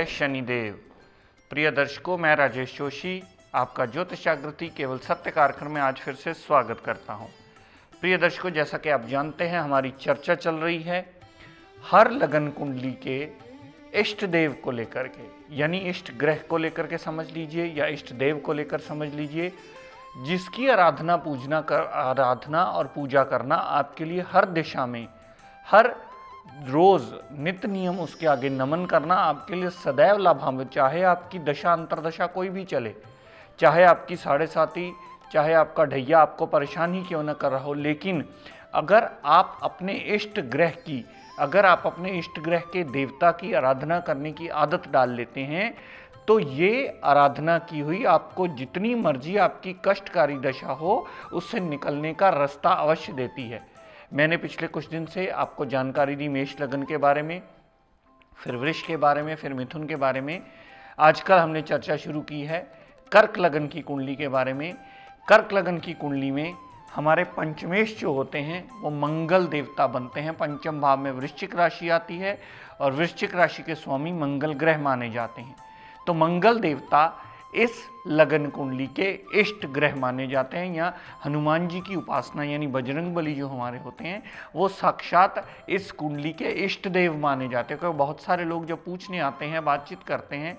जय शनिदेव। प्रिय दर्शकों, मैं राजेश जोशी आपका ज्योतिष जागृति केवल सत्य कार्यक्रम में आज फिर से स्वागत करता हूं। प्रिय दर्शकों, जैसा कि आप जानते हैं, हमारी चर्चा चल रही है हर लगन कुंडली के इष्ट देव को लेकर के, यानी इष्ट ग्रह को लेकर के समझ लीजिए या इष्ट देव को लेकर समझ लीजिए, जिसकी आराधना और पूजा करना आपके लिए हर दिशा में, हर रोज नित्य नियम उसके आगे नमन करना आपके लिए सदैव लाभान्वित। चाहे आपकी दशा अंतरदशा कोई भी चले, चाहे आपकी 7.5, चाहे आपका ढैया आपको परेशान ही क्यों न कर रहा हो, लेकिन अगर आप अपने इष्ट ग्रह के देवता की आराधना करने की आदत डाल लेते हैं, तो ये आराधना की हुई आपको जितनी मर्जी आपकी कष्टकारी दशा हो उससे निकलने का रास्ता अवश्य देती है। मैंने पिछले कुछ दिन से आपको जानकारी दी मेष लगन के बारे में, फिर वृष के बारे में, फिर मिथुन के बारे में। आजकल हमने चर्चा शुरू की है कर्क लगन की कुंडली के बारे में। कर्क लगन की कुंडली में हमारे पंचमेश जो होते हैं वो मंगल देवता बनते हैं। पंचम भाव में वृश्चिक राशि आती है और वृश्चिक राशि के स्वामी मंगल ग्रह माने जाते हैं। तो मंगल देवता इस लगन कुंडली के इष्ट ग्रह माने जाते हैं। या हनुमान जी की उपासना यानी बजरंग बली जो हमारे होते हैं वो साक्षात इस कुंडली के इष्ट देव माने जाते हैं। क्योंकि बहुत सारे लोग जब पूछने आते हैं, बातचीत करते हैं,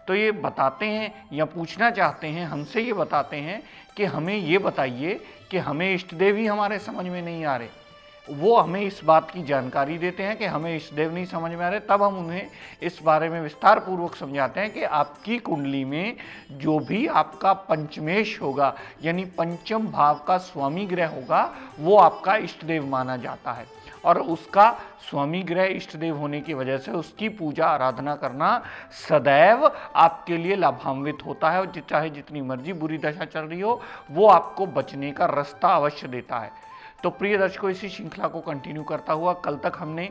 तो ये बताते हैं या पूछना चाहते हैं हमसे, ये बताते हैं कि हमें ये बताइए कि हमें इष्ट देव ही हमारे समझ में नहीं आ रहे। वो हमें इस बात की जानकारी देते हैं कि हमें इष्ट देव नहीं समझ में आ रहे, तब हम उन्हें इस बारे में विस्तार पूर्वक समझाते हैं कि आपकी कुंडली में जो भी आपका पंचमेश होगा यानी पंचम भाव का स्वामी ग्रह होगा वो आपका इष्ट देव माना जाता है, और उसका स्वामी ग्रह इष्ट देव होने की वजह से उसकी पूजा आराधना करना सदैव आपके लिए लाभान्वित होता है। और चाहे जितनी मर्जी बुरी दशा चल रही हो, वो आपको बचने का रास्ता अवश्य देता है। तो प्रिय दर्शकों, इसी श्रृंखला को कंटिन्यू करता हुआ कल तक हमने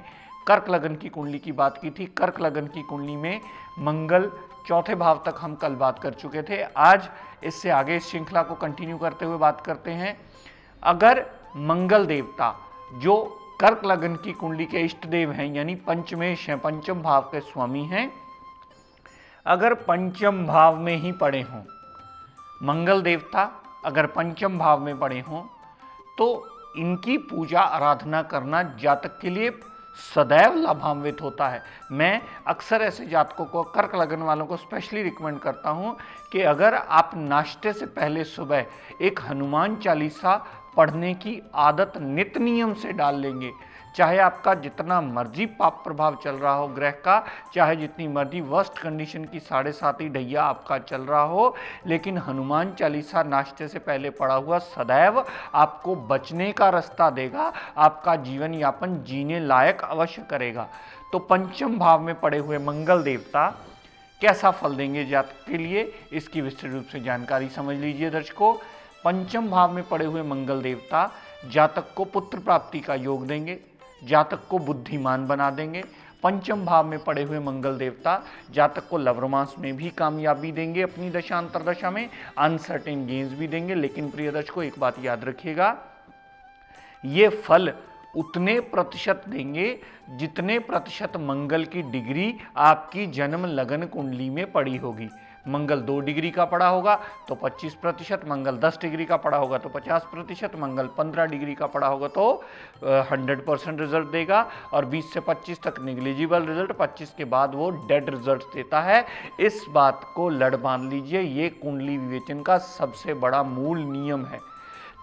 कर्क लगन की कुंडली की बात की थी। कर्क लगन की कुंडली में मंगल चौथे भाव तक हम कल बात कर चुके थे। आज इससे आगे इस श्रृंखला को कंटिन्यू करते हुए बात करते हैं, अगर मंगल देवता जो कर्क लगन की कुंडली के इष्ट देव हैं यानी पंचमेश हैं, पंचम भाव के स्वामी हैं, अगर पंचम भाव में ही पड़े हों, मंगल देवता अगर पंचम भाव में पड़े हों, तो इनकी पूजा आराधना करना जातक के लिए सदैव लाभान्वित होता है। मैं अक्सर ऐसे जातकों को, कर्क लगन वालों को स्पेशली रिकमेंड करता हूं कि अगर आप नाश्ते से पहले सुबह एक हनुमान चालीसा पढ़ने की आदत नित्य नियम से डाल लेंगे, चाहे आपका जितना मर्जी पाप प्रभाव चल रहा हो ग्रह का, चाहे जितनी मर्जी वर्स्ट कंडीशन की 7.5 ढैया आपका चल रहा हो, लेकिन हनुमान चालीसा नाश्ते से पहले पढ़ा हुआ सदैव आपको बचने का रास्ता देगा, आपका जीवन यापन जीने लायक अवश्य करेगा। तो पंचम भाव में पड़े हुए मंगल देवता कैसा फल देंगे जातक के लिए, इसकी विस्तृत रूप से जानकारी समझ लीजिए दर्शकों। पंचम भाव में पड़े हुए मंगल देवता जातक को पुत्र प्राप्ति का योग देंगे, जातक को बुद्धिमान बना देंगे। पंचम भाव में पड़े हुए मंगल देवता जातक को लव रोमांस में भी कामयाबी देंगे, अपनी दशा अंतरदशा में अनसर्टेन गेन्स भी देंगे। लेकिन प्रिय दर्शकों, एक बात याद रखिएगा, ये फल उतने प्रतिशत देंगे जितने प्रतिशत मंगल की डिग्री आपकी जन्म लगन कुंडली में पड़ी होगी। मंगल 2 डिग्री का पड़ा होगा तो 25%, मंगल 10 डिग्री का पड़ा होगा तो 50%, मंगल 15 डिग्री का पड़ा होगा तो 100% रिजल्ट देगा, और 20 से 25 तक निग्लिजिबल रिजल्ट, 25 के बाद वो डेड रिजल्ट देता है। इस बात को लड़ बांध लीजिए, ये कुंडली विवेचन का सबसे बड़ा मूल नियम है।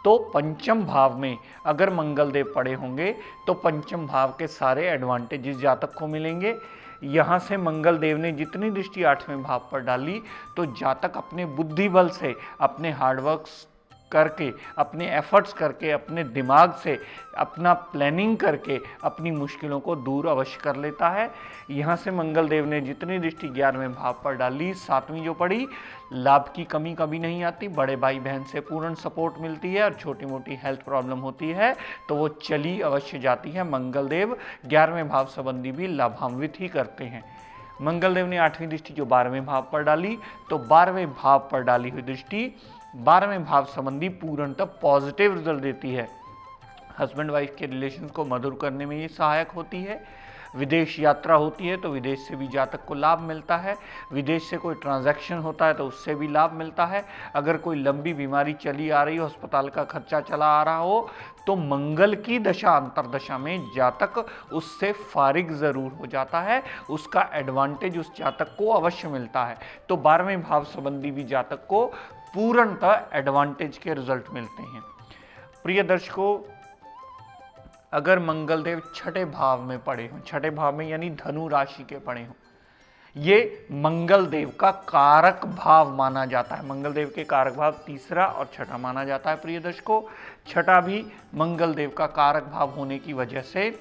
तो पंचम भाव में अगर मंगल देव पड़े होंगे तो पंचम भाव के सारे एडवांटेजेस जातक को मिलेंगे। यहाँ से मंगल देव ने जितनी दृष्टि 8वें भाव पर डाली, तो जातक अपने बुद्धि बल से, अपने हार्डवर्क्स करके, अपने एफर्ट्स करके, अपने दिमाग से, अपना प्लानिंग करके अपनी मुश्किलों को दूर अवश्य कर लेता है। यहाँ से मंगल देव ने जितनी दृष्टि 11वें भाव पर डाली, 7वीं जो पड़ी, लाभ की कमी कभी नहीं आती, बड़े भाई बहन से पूर्ण सपोर्ट मिलती है, और छोटी मोटी हेल्थ प्रॉब्लम होती है तो वो चली अवश्य जाती है। मंगल देव 11वें भाव संबंधी भी लाभान्वित ही करते हैं। मंगल देव ने 8वीं दृष्टि जो 12वें भाव पर डाली, तो 12वें भाव पर डाली हुई दृष्टि 12वें भाव संबंधी पूर्णतः पॉजिटिव रिजल्ट देती है। हस्बैंड वाइफ के रिलेशंस को मधुर करने में ये सहायक होती है। विदेश यात्रा होती है तो विदेश से भी जातक को लाभ मिलता है, विदेश से कोई ट्रांजैक्शन होता है तो उससे भी लाभ मिलता है। अगर कोई लंबी बीमारी चली आ रही हो, अस्पताल का खर्चा चला आ रहा हो, तो मंगल की दशा अंतरदशा में जातक उससे फारिग जरूर हो जाता है, उसका एडवांटेज उस जातक को अवश्य मिलता है। तो 12वें भाव संबंधी भी जातक को पूर्णतः एडवांटेज के रिजल्ट मिलते हैं। प्रिय दर्शकों, अगर मंगल देव छठे भाव में पड़े हों, छठे भाव में यानी धनु राशि के पड़े हों, ये मंगल देव का कारक भाव माना जाता है। मंगल देव के कारक भाव तीसरा और छठा माना जाता है। प्रिय दर्शकों, छठा भी मंगल देव का कारक भाव होने की वजह से,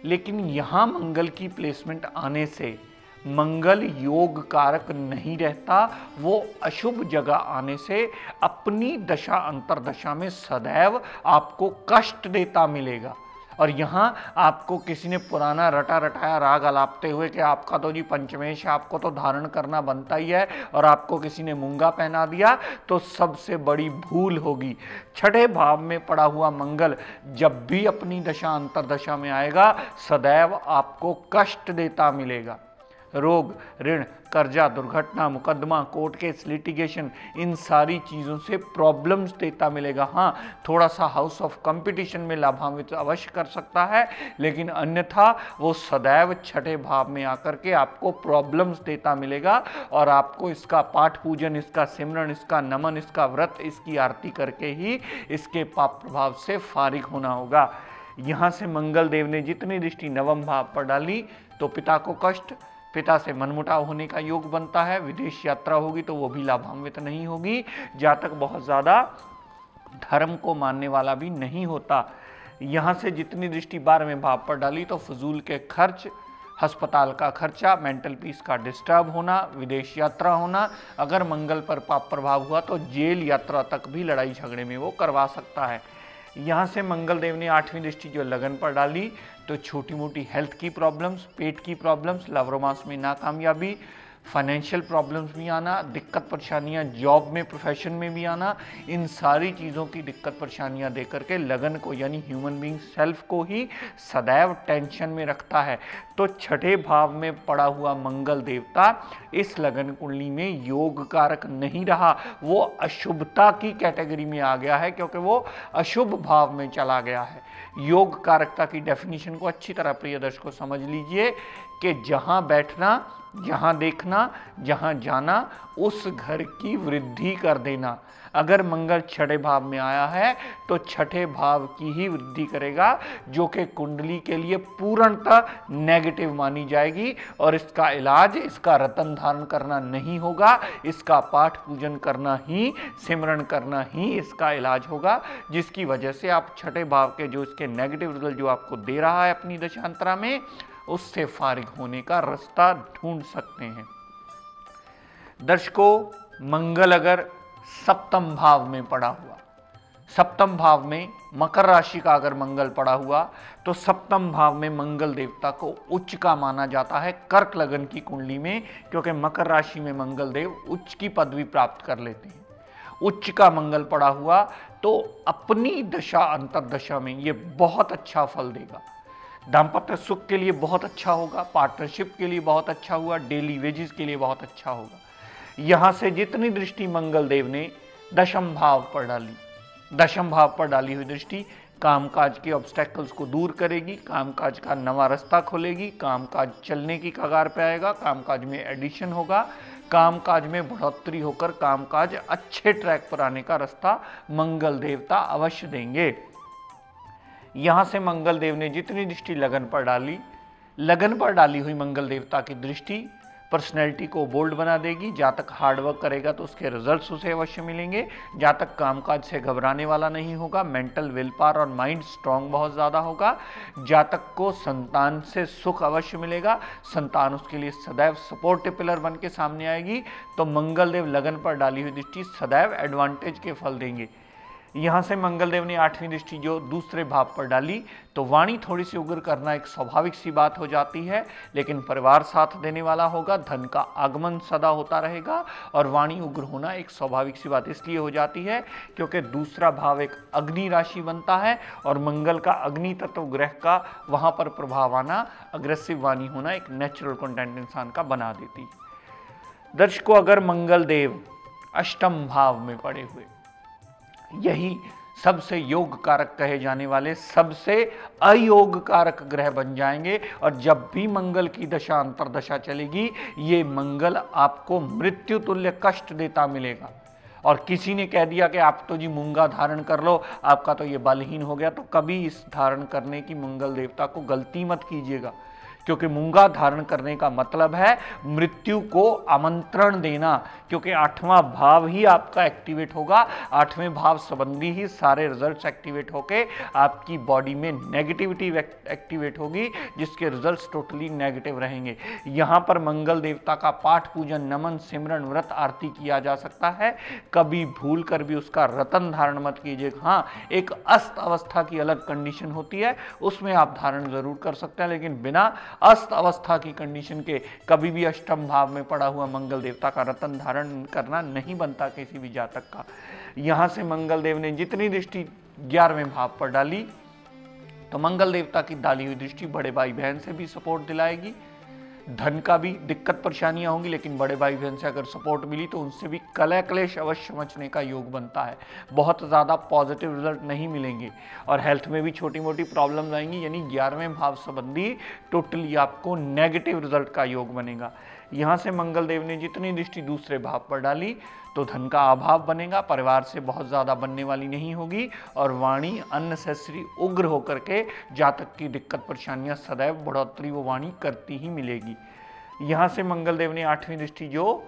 लेकिन यहां मंगल की प्लेसमेंट आने से मंगल योग कारक नहीं रहता, वो अशुभ जगह आने से अपनी दशा अंतरदशा में सदैव आपको कष्ट देता मिलेगा। और यहाँ आपको किसी ने पुराना रटा रटाया राग अलापते हुए कि आपका तो जी पंचमेश, आपको तो धारण करना बनता ही है, और आपको किसी ने मूंगा पहना दिया, तो सबसे बड़ी भूल होगी। छठे भाव में पड़ा हुआ मंगल जब भी अपनी दशा अंतरदशा में आएगा, सदैव आपको कष्ट देता मिलेगा। रोग, ऋण, कर्जा, दुर्घटना, मुकदमा, कोर्ट केस, लिटिगेशन, इन सारी चीज़ों से प्रॉब्लम्स देता मिलेगा। हाँ, थोड़ा सा हाउस ऑफ कंपटीशन में लाभान्वित अवश्य कर सकता है, लेकिन अन्यथा वो सदैव छठे भाव में आकर के आपको प्रॉब्लम्स देता मिलेगा, और आपको इसका पाठ पूजन, इसका सिमरन, इसका नमन, इसका व्रत, इसकी आरती करके ही इसके पाप प्रभाव से फारिग होना होगा। यहाँ से मंगल देव ने जितनी दृष्टि नवम भाव पर डाली, तो पिता को कष्ट, पिता से मनमुटाव होने का योग बनता है, विदेश यात्रा होगी तो वो भी लाभान्वित नहीं होगी, जातक बहुत ज़्यादा धर्म को मानने वाला भी नहीं होता। यहाँ से जितनी दृष्टि 12वें भाव पर डाली, तो फजूल के खर्च, अस्पताल का खर्चा, मेंटल पीस का डिस्टर्ब होना, विदेश यात्रा होना, अगर मंगल पर पाप प्रभाव हुआ तो जेल यात्रा तक भी लड़ाई झगड़े में वो करवा सकता है। यहाँ से मंगल देव ने 8वीं दृष्टि जो लगन पर डाली, तो छोटी मोटी हेल्थ की प्रॉब्लम्स, पेट की प्रॉब्लम्स, लव रोमांस में नाकामयाबी, फाइनेंशियल प्रॉब्लम्स भी आना, दिक्कत परेशानियां जॉब में, प्रोफेशन में भी आना, इन सारी चीज़ों की दिक्कत परेशानियां दे करके लगन को यानी ह्यूमन बीइंग सेल्फ को ही सदैव टेंशन में रखता है। तो छठे भाव में पड़ा हुआ मंगल देवता इस लगन कुंडली में योग कारक नहीं रहा, वो अशुभता की कैटेगरी में आ गया है, क्योंकि वो अशुभ भाव में चला गया है। योग कारकता की डेफिनेशन को अच्छी तरह प्रिय दर्शकों समझ लीजिए कि जहां बैठना, जहां देखना, जहां जाना, उस घर की वृद्धि कर देना। अगर मंगल छठे भाव में आया है तो छठे भाव की ही वृद्धि करेगा, जो कि कुंडली के लिए पूर्णतः नेगेटिव मानी जाएगी, और इसका इलाज, इसका रतन धारण करना नहीं होगा, इसका पाठ पूजन करना ही, सिमरन करना ही इसका इलाज होगा, जिसकी वजह से आप छठे भाव के जो इसके नेगेटिव रिजल्ट जो आपको दे रहा है अपनी दशांतरा में, उससे फारिग होने का रास्ता ढूंढ सकते हैं। दर्शकों, मंगल अगर सप्तम भाव में पड़ा हुआ, सप्तम भाव में मकर राशि का अगर मंगल पड़ा हुआ, तो सप्तम भाव में मंगल देवता को उच्च का माना जाता है कर्क लगन की कुंडली में, क्योंकि मकर राशि में मंगल देव उच्च की पदवी प्राप्त कर लेते हैं। उच्च का मंगल पड़ा हुआ तो अपनी दशा अंतरदशा में ये बहुत अच्छा फल देगा। दाम्पत्य सुख के लिए बहुत अच्छा होगा, पार्टनरशिप के लिए बहुत अच्छा हुआ, डेली वेजेस के लिए बहुत अच्छा होगा। यहां से जितनी दृष्टि मंगल देव ने दशम भाव पर डाली, दशम भाव पर डाली हुई दृष्टि कामकाज के ऑब्स्टेकल्स को दूर करेगी, कामकाज का नवा रास्ता खोलेगी, कामकाज चलने की कगार पे आएगा, कामकाज में एडिशन होगा, कामकाज में बढ़ोतरी होकर कामकाज अच्छे ट्रैक पर आने का रास्ता मंगल देवता अवश्य देंगे। यहां से मंगल देव ने जितनी दृष्टि लगन पर डाली, लगन पर डाली हुई मंगल देवता की दृष्टि पर्सनैलिटी को बोल्ड बना देगी। जातक हार्डवर्क करेगा तो उसके रिजल्ट्स उसे अवश्य मिलेंगे। जातक कामकाज से घबराने वाला नहीं होगा, मेंटल विल पावर और माइंड स्ट्रांग बहुत ज़्यादा होगा। जातक को संतान से सुख अवश्य मिलेगा, संतान उसके लिए सदैव सपोर्टिव पिलर बन के सामने आएगी। तो मंगल देव लगन पर डाली हुई दृष्टि सदैव एडवांटेज के फल देंगे। यहां से मंगल देव ने 8वीं दृष्टि जो दूसरे भाव पर डाली, तो वाणी थोड़ी सी उग्र करना एक स्वाभाविक सी बात हो जाती है, लेकिन परिवार साथ देने वाला होगा, धन का आगमन सदा होता रहेगा, और वाणी उग्र होना एक स्वाभाविक सी बात इसलिए हो जाती है क्योंकि दूसरा भाव एक अग्नि राशि बनता है, और मंगल का अग्नि तत्व ग्रह का वहां पर प्रभाव आना, अग्रेसिव वाणी होना एक नेचुरल कंटेंट इंसान का बना देती है। दर्शकों, अगर मंगल देव अष्टम भाव में पड़े हुए, यही सबसे योग कारक कहे जाने वाले सबसे अयोग कारक ग्रह बन जाएंगे, और जब भी मंगल की दशा अंतरदशा चलेगी, ये मंगल आपको मृत्यु तुल्य कष्ट देता मिलेगा। और किसी ने कह दिया कि आप तो जी मूंगा धारण कर लो, आपका तो ये बलहीन हो गया, तो कभी इस धारण करने की मंगल देवता को गलती मत कीजिएगा, क्योंकि मूंगा धारण करने का मतलब है मृत्यु को आमंत्रण देना, क्योंकि 8वां भाव ही आपका एक्टिवेट होगा, 8वें भाव संबंधी ही सारे रिजल्ट्स एक्टिवेट होके आपकी बॉडी में नेगेटिविटी एक्टिवेट होगी, जिसके रिजल्ट्स टोटली नेगेटिव रहेंगे। यहां पर मंगल देवता का पाठ पूजन, नमन, सिमरन, व्रत, आरती किया जा सकता है। कभी भूल कर भी उसका रतन धारण मत कीजिएगा। हाँ, एक अस्त अवस्था की अलग कंडीशन होती है, उसमें आप धारण जरूर कर सकते हैं, लेकिन बिना अस्त अवस्था की कंडीशन के कभी भी अष्टम भाव में पड़ा हुआ मंगल देवता का रतन धारण करना नहीं बनता किसी भी जातक का। यहां से मंगल देव ने जितनी दृष्टि 11वें भाव पर डाली, तो मंगल देवता की डाली हुई दृष्टि बड़े भाई बहन से भी सपोर्ट दिलाएगी। धन का भी दिक्कत परेशानियां होंगी, लेकिन बड़े भाई बहन से अगर सपोर्ट मिली तो उनसे भी कलह क्लेश अवश्य मचने का योग बनता है। बहुत ज़्यादा पॉजिटिव रिजल्ट नहीं मिलेंगे, और हेल्थ में भी छोटी मोटी प्रॉब्लम्स आएंगी, यानी 11वें भाव संबंधी टोटली आपको नेगेटिव रिजल्ट का योग बनेगा। यहाँ से मंगल देव ने जितनी दृष्टि दूसरे भाव पर डाली, तो धन का अभाव बनेगा, परिवार से बहुत ज़्यादा बनने वाली नहीं होगी, और वाणी अननेसेसरी उग्र होकर के जातक की दिक्कत परेशानियां सदैव बढ़ोतरी वो वाणी करती ही मिलेगी। यहाँ से मंगल देव ने 8वीं दृष्टि जो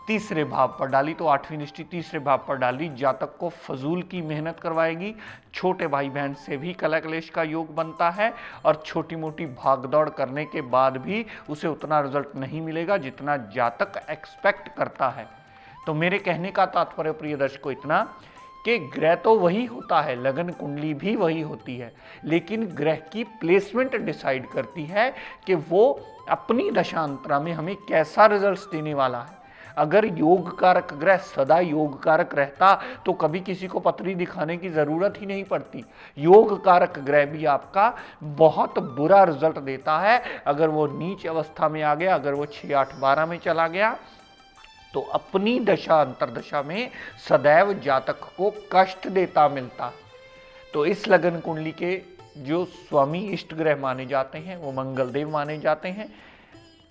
तीसरे भाव पर डाली, तो 8वीं दृष्टि तीसरे भाव पर डाली, जातक को फजूल की मेहनत करवाएगी, छोटे भाई बहन से भी कलह क्लेश का योग बनता है, और छोटी मोटी भागदौड़ करने के बाद भी उसे उतना रिजल्ट नहीं मिलेगा जितना जातक एक्सपेक्ट करता है। तो मेरे कहने का तात्पर्य प्रिय दर्शकों इतना कि ग्रह तो वही होता है, लगन कुंडली भी वही होती है, लेकिन ग्रह की प्लेसमेंट डिसाइड करती है कि वो अपनी दशांतरा में हमें कैसा रिजल्ट्स देने वाला है। अगर योग कारक ग्रह सदा योग कारक रहता तो कभी किसी को पत्री दिखाने की जरूरत ही नहीं पड़ती। योग कारक ग्रह भी आपका बहुत बुरा रिजल्ट देता है। अगर वो नीच अवस्था में आ गया, अगर वो 6, 8, 12 में चला गया, तो अपनी दशा अंतरदशा में सदैव जातक को कष्ट देता मिलता। तो इस लगन कुंडली के जो स्वामी इष्ट ग्रह माने जाते हैं वो मंगल देव माने जाते हैं।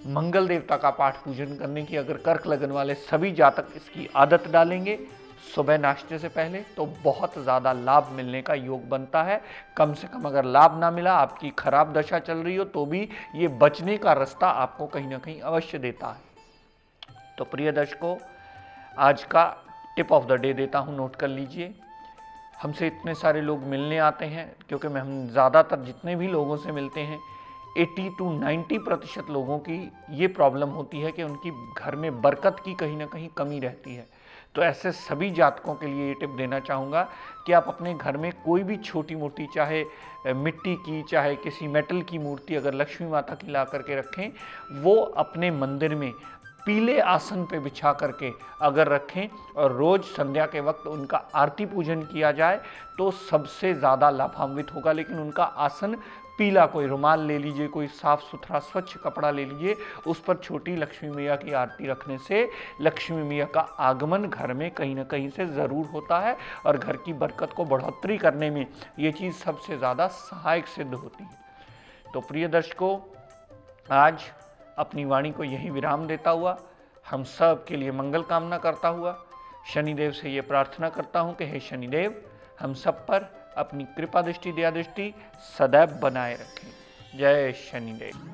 मंगल देवता का पाठ पूजन करने की अगर कर्क लगन वाले सभी जातक इसकी आदत डालेंगे सुबह नाश्ते से पहले, तो बहुत ज़्यादा लाभ मिलने का योग बनता है। कम से कम अगर लाभ ना मिला, आपकी खराब दशा चल रही हो, तो भी ये बचने का रास्ता आपको कहीं ना कहीं अवश्य देता है। तो प्रिय दर्शकों, आज का टिप ऑफ द डे देता हूं, नोट कर लीजिए। हमसे इतने सारे लोग मिलने आते हैं, क्योंकि हम ज़्यादातर जितने भी लोगों से मिलते हैं 80 to 90% लोगों की ये प्रॉब्लम होती है कि उनकी घर में बरकत की कहीं ना कहीं कमी रहती है। तो ऐसे सभी जातकों के लिए ये टिप देना चाहूँगा कि आप अपने घर में कोई भी छोटी मोटी, चाहे मिट्टी की चाहे किसी मेटल की मूर्ति अगर लक्ष्मी माता की ला करके रखें, वो अपने मंदिर में पीले आसन पे बिछा करके अगर रखें और रोज संध्या के वक्त उनका आरती पूजन किया जाए तो सबसे ज़्यादा लाभान्वित होगा। लेकिन उनका आसन पीला, कोई रुमाल ले लीजिए, कोई साफ सुथरा स्वच्छ कपड़ा ले लीजिए, उस पर छोटी लक्ष्मी मैया की आरती रखने से लक्ष्मी मैया का आगमन घर में कहीं ना कहीं से ज़रूर होता है और घर की बरकत को बढ़ोतरी करने में ये चीज़ सबसे ज़्यादा सहायक सिद्ध होती है। तो प्रिय दर्शकों, आज अपनी वाणी को यही विराम देता हुआ हम सब के लिए मंगल कामना करता हुआ शनिदेव से ये प्रार्थना करता हूँ कि हे शनिदेव, हम सब पर अपनी कृपा दृष्टि, दया दृष्टि सदैव बनाए रखें। जय शनिदेव।